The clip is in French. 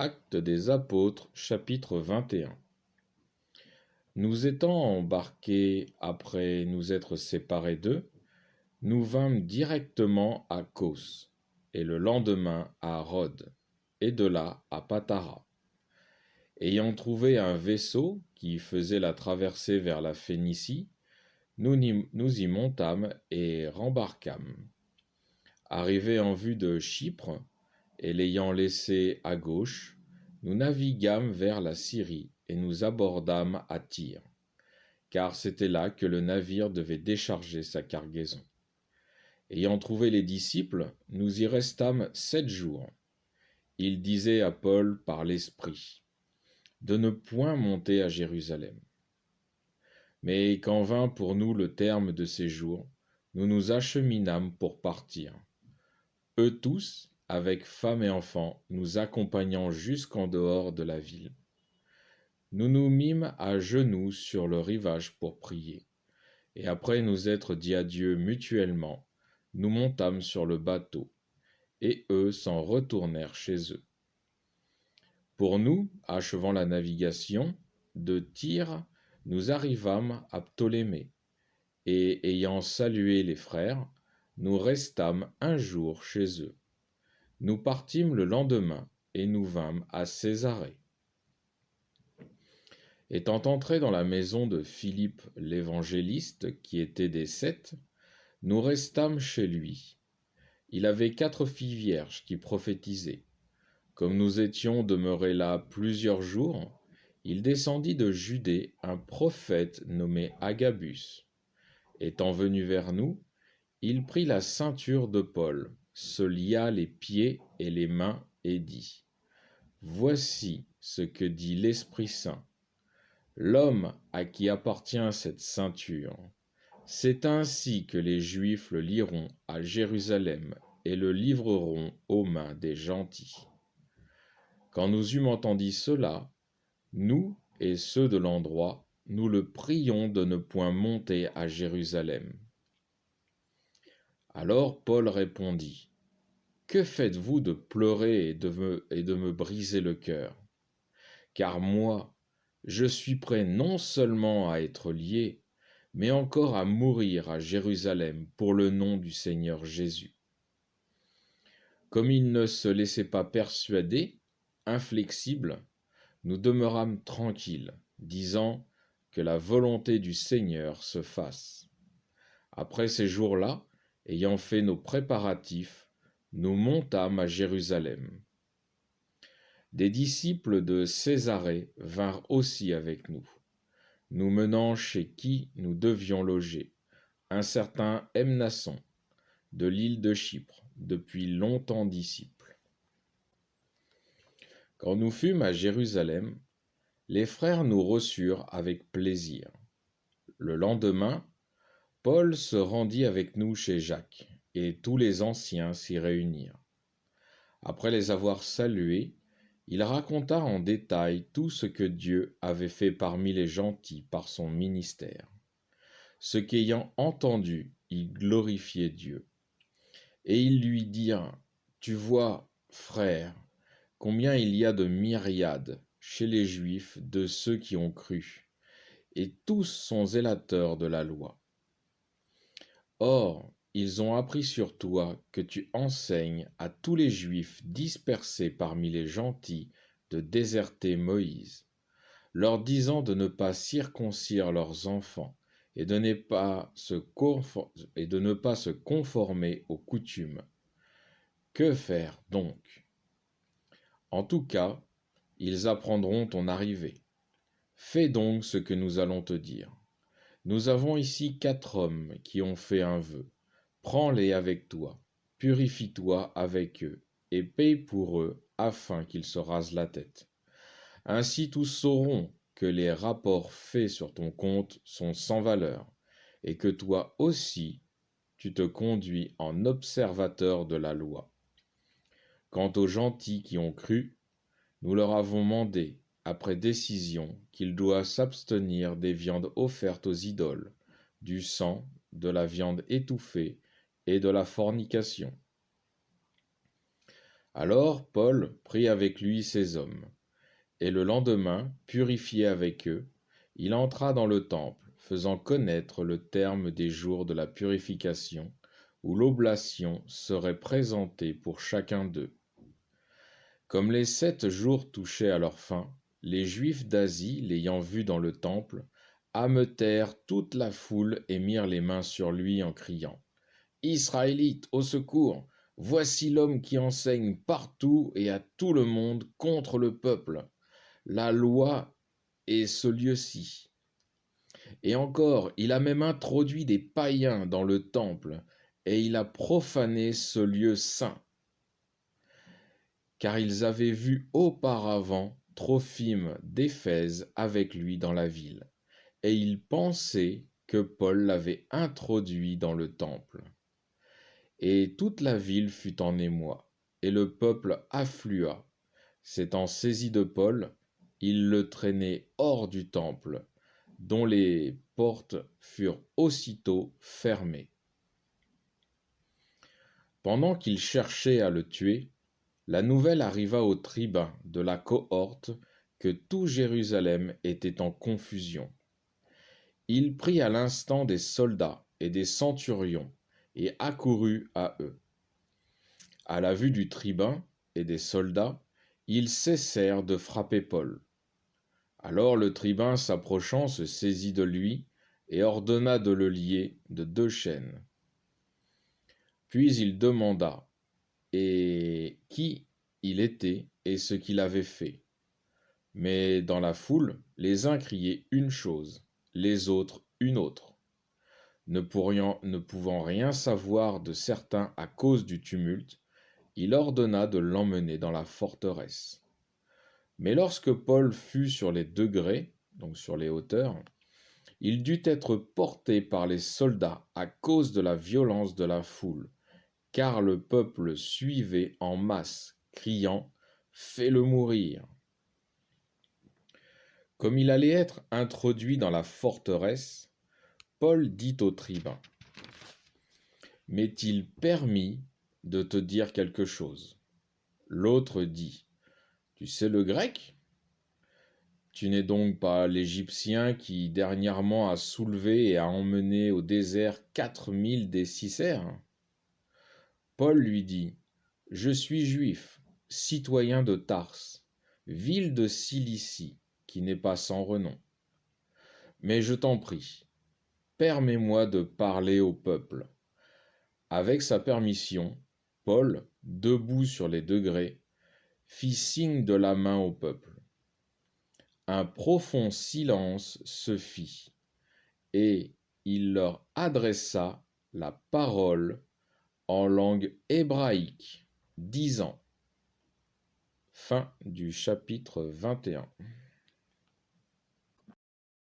Actes des Apôtres, chapitre 21. Nous étant embarqués après nous être séparés d'eux, nous vînmes directement à Cos, et le lendemain à Rhodes, et de là à Patara. Ayant trouvé un vaisseau qui faisait la traversée vers la Phénicie, nous y montâmes et rembarquâmes. Arrivés en vue de Chypre, et l'ayant laissé à gauche, nous naviguâmes vers la Syrie et nous abordâmes à Tyr, car c'était là que le navire devait décharger sa cargaison. Ayant trouvé les disciples, nous y restâmes 7 jours. Ils disaient à Paul par l'Esprit de ne point monter à Jérusalem. Mais quand vint pour nous le terme de ces jours, nous nous acheminâmes pour partir. Eux tous, avec femmes et enfants, nous accompagnant jusqu'en dehors de la ville. Nous nous mîmes à genoux sur le rivage pour prier, et après nous être dit adieu mutuellement, nous montâmes sur le bateau, et eux s'en retournèrent chez eux. Pour nous, achevant la navigation, de Tyr, nous arrivâmes à Ptolémée, et ayant salué les frères, nous restâmes un jour chez eux. Nous partîmes le lendemain, et nous vînmes à Césarée. Étant entrés dans la maison de Philippe l'évangéliste, qui était des Sept, nous restâmes chez lui. Il avait 4 filles vierges qui prophétisaient. Comme nous étions demeurés là plusieurs jours, il descendit de Judée un prophète nommé Agabus. Étant venu vers nous, il prit la ceinture de Paul, se lia les pieds et les mains et dit : Voici ce que dit l'Esprit Saint. L'homme à qui appartient cette ceinture, c'est ainsi que les Juifs le lieront à Jérusalem et le livreront aux mains des gentils. Quand nous eûmes entendu cela, nous et ceux de l'endroit, nous le prions de ne point monter à Jérusalem. Alors Paul répondit : Que faites-vous de pleurer et de me briser le cœur ? Car moi, je suis prêt non seulement à être lié, mais encore à mourir à Jérusalem pour le nom du Seigneur Jésus. Comme il ne se laissait pas persuader, inflexible, nous demeurâmes tranquilles, disant que la volonté du Seigneur se fasse. Après ces jours-là, ayant fait nos préparatifs, nous montâmes à Jérusalem. Des disciples de Césarée vinrent aussi avec nous, nous menant chez qui nous devions loger, un certain Mnasson, de l'île de Chypre, depuis longtemps disciple. Quand nous fûmes à Jérusalem, les frères nous reçurent avec plaisir. Le lendemain, Paul se rendit avec nous chez Jacques, et tous les anciens s'y réunirent. Après les avoir salués, il raconta en détail tout ce que Dieu avait fait parmi les gentils par son ministère. Ce qu'ayant entendu, ils glorifiaient Dieu. Et ils lui dirent : Tu vois, frère, combien il y a de myriades chez les Juifs de ceux qui ont cru, et tous sont zélateurs de la loi. Or, ils ont appris sur toi que tu enseignes à tous les Juifs dispersés parmi les gentils de déserter Moïse, leur disant de ne pas circoncire leurs enfants et de ne pas se conformer aux coutumes. Que faire donc ? En tout cas, ils apprendront ton arrivée. Fais donc ce que nous allons te dire. Nous avons ici 4 hommes qui ont fait un vœu. Prends-les avec toi, purifie-toi avec eux, et paye pour eux, afin qu'ils se rasent la tête. Ainsi tous sauront que les rapports faits sur ton compte sont sans valeur, et que toi aussi, tu te conduis en observateur de la loi. Quant aux gentils qui ont cru, nous leur avons mandé, après décision, qu'ils doivent s'abstenir des viandes offertes aux idoles, du sang, de la viande étouffée et de la fornication. Alors Paul prit avec lui ses hommes, et le lendemain, purifié avec eux, il entra dans le temple, faisant connaître le terme des jours de la purification, où l'oblation serait présentée pour chacun d'eux. Comme les 7 jours touchaient à leur fin, les Juifs d'Asie, l'ayant vu dans le temple, ameutèrent toute la foule et mirent les mains sur lui en criant: Israélites, au secours! Voici l'homme qui enseigne partout et à tout le monde contre le peuple la loi et ce lieu-ci. Et encore, il a même introduit des païens dans le temple, et il a profané ce lieu saint, car ils avaient vu auparavant Trophime d'Éphèse avec lui dans la ville, et ils pensaient que Paul l'avait introduit dans le temple. Et toute la ville fut en émoi, et le peuple afflua. S'étant saisi de Paul, ils le traînaient hors du temple, dont les portes furent aussitôt fermées. Pendant qu'ils cherchaient à le tuer, la nouvelle arriva aux tribuns de la cohorte que tout Jérusalem était en confusion. Il prit à l'instant des soldats et des centurions et accourut à eux. À la vue du tribun et des soldats, ils cessèrent de frapper Paul. Alors le tribun s'approchant se saisit de lui et ordonna de le lier de 2 chaînes. Puis il demanda qui il était et ce qu'il avait fait. Mais dans la foule, les uns criaient une chose, les autres une autre. Ne pouvant rien savoir de certain à cause du tumulte, il ordonna de l'emmener dans la forteresse. Mais lorsque Paul fut sur les degrés, donc sur les hauteurs, il dut être porté par les soldats à cause de la violence de la foule, car le peuple suivait en masse, criant: Fais-le mourir! Comme il allait être introduit dans la forteresse, Paul dit au tribun: M'est-il permis de te dire quelque chose? L'autre dit: Tu sais le grec? Tu n'es donc pas l'Égyptien qui dernièrement a soulevé et a emmené au désert 4000 des Sicères? Paul lui dit: Je suis juif, citoyen de Tarse, ville de Cilicie, qui n'est pas sans renom. Mais je t'en prie, permets-moi de parler au peuple. Avec sa permission, Paul, debout sur les degrés, fit signe de la main au peuple. Un profond silence se fit, et il leur adressa la parole en langue hébraïque, disant: Fin du chapitre 21.